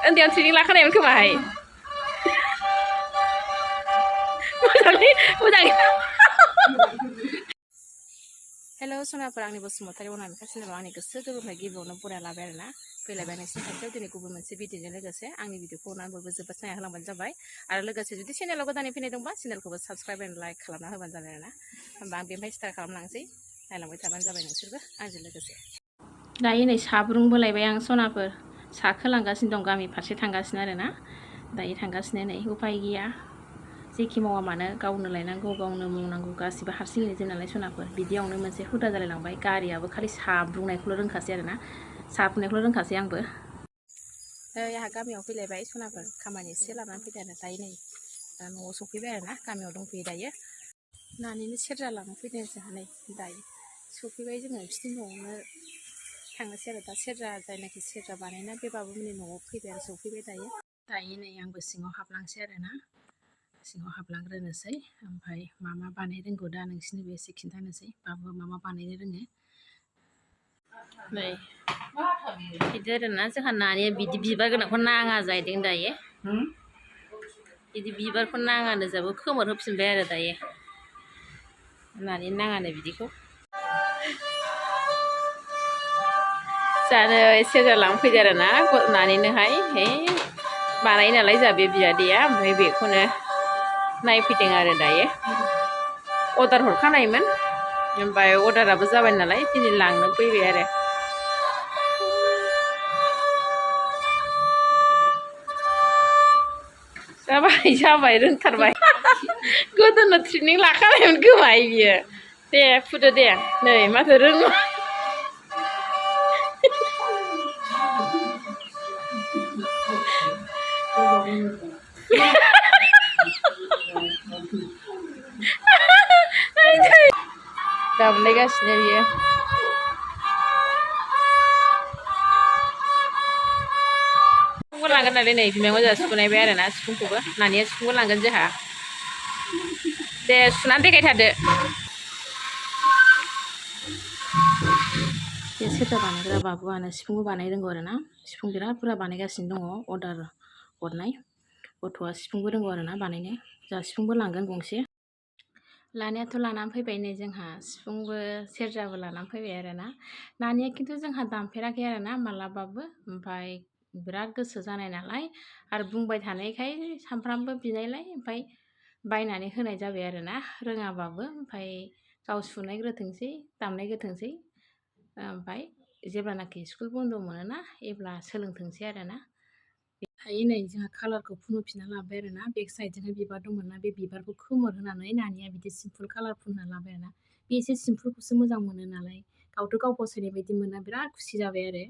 उन्दैयाव ट्रेनिं लाखानायमोन खोमाहाय मोजाङै हेल' सनाफोर आंनि बसुमतारी अनामिका सिनेमा आंनि गोसो गोरबोनिफ्राय गिबियावनो बरायना लाबाय आरोना फैलायबाय नोंसिनि खाथियाव दिनै गुबुन मोनसे भिडिअजों लोगोसे आंनि भिडिअखौ अननानै बयबो जोबोद नायना होलांबानो जाबाय आरो लोगोसे जुदि चेनेलाव गोदानै फैनाय दंबा चेनेलखौबो साबस्क्राइब एन्ड लाइक खालामना होबानो जाबाय आरोना होमबा आं बेनिफ्राय स्टार्ट खालामलांसै नायलांबाय थाबानो जाबाय नोंसोरबो आंजों लोगोसे दायो नै साब्रुंबो लायबाय आं सनाफोर साखो लांगासिनो दं गामि फारसे थांगासिनो आरोना दायो थांगासिनो नै उफाय गैया जेखि मावा मानो गावनो लायनांगौ गावनो मावनांगौ गासिबो हारसिङैनो जों नालाय सनाफोर बिदियावनो मोनसे हुदा जालायलांबाय गारियाबो खालि साब्रुंनायखौल' रोंखासै आरोना साब्रुंनायखौल' रोंखासै आंबो आंहा गामियाव फैलायबाय सनाफोर खामानि एसे लानानै फैदों आरो दायो नै न'आव सफैबाय आरोना गामियाव दंफैयो दायो नानिनो सेरजा लानानै फैदों जोंहा नै दायो सफैबाय जोङो बिसिनि न'आवनो थांनोसै आरो दा सेरजा जायनाखि सेरजा बानायना बे बाबुमोननि न'आव फैबाय आरो सफैबाय दायो नै आंबो सिङाव हाबलांसै आरोना सिङाव हाबलांग्रोनोसै ओमफ्राय मा मा बानाय रोंगौ दा नोंसिनोबो एसे खिन्थानोसै बाबुआ मा मा बानायनो रोङो नै बिदि आरोना जोंहा नानिया बिदि बिबार गोनांखौ नाङा जाहैदों दायो बिदि बिबारखौ नाङानो जाबो खोमोर होफिनबाय आरो दायो नानि नाङानो बिदिखौ जानो सेरजा लांफैदो आरोना नानिनोहाय हे बानाय नालाय जोंहा बे बियादैया ओमफ्राय बेखौनो नायफैदों आरो दायो अर्डार हरखानायमोन ओमफ्राय अर्डाराबो जाबाय नालाय दिनै लांनो फैबाय आरो जाबाय रोंथारबाय गोदोनो ट्रेनिं लाखानायमोन खोमाहाय बियो दे फुदो दे नै माथो रोङो दामलायगासिनो बियो सिफुंबो लांगोन नालाय नै बिमायंआ जोंहा सुनायबाय आरोना सिफुंखौबो नानिया सिफुंबो लांगोन जोंहा दे सुनानै देखायथारदो बे सेरजा बानायग्रा बाबुआनो सिफुंबो बानाय रोंगौ आरोना सिफुं बिराद बुरजा बानायगासिनो दङ अर्डार हरनाय गथ'आ सिफुंबो रोंगौ आरोना बानायनो जोंहा सिफुंबो लांगोन गंसे लानायाथ' लानानै फैबाय नै जोंहा सिफुंबो सेरजाबो लानानै फैबाय आरोना नानिया खिन्थु जोंहा दामफेराखै आरोना मालाबाबो ओमफ्राय बिराद गोसो जानाय नालाय आरो बुंबाय थानायखाय सानफ्रामबो बिनायलाय ओमफ्राय बायनानै होनाय जाबाय आरोना रोङाबाबो ओमफ्राय गाव सुनायग्रोथोंसै दामनायग्रोथोंसै ओमफ्राय जेब्लानाखि स्कुल बन्द मोनोना अब्ला सोलोंथोंसै आरोना दायो नै जोंहा कालारखौ फुनहोफिनना लाबाय आरोना बेक साइडजोंहाय बिबार दंमोन ना बे बिबारखौ खोमोर होनानै नानिया बिदि सिम्पोल कालार फुनना लाबाय आरोना बे एसे सिम्पोलखौसो मोजां मोनो नालाय गावथ' गाव फसायनाय बायदि मोना बिराद खुसि जाबाय आरो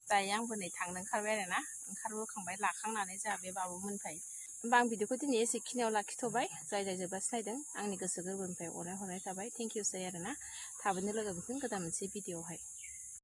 दायो आंबो नै थांनो ओंखारबाय आरोना ओंखारबोखांबाय लाखांनानै जोंहा बे बाबुमोननिफ्राय होमबा आं भिडिअखौ दिनै एसेखिनियाव लाखिथ'बाय जाय जोब्बासो नायदों आंनि गोसो गोरबोनिफ्राय अननाय हरनाय थाबाय थेंक इउ सै आरोना थाबैनो लोगो मोनगोन गोदान मोनसे भिडिअआवहाय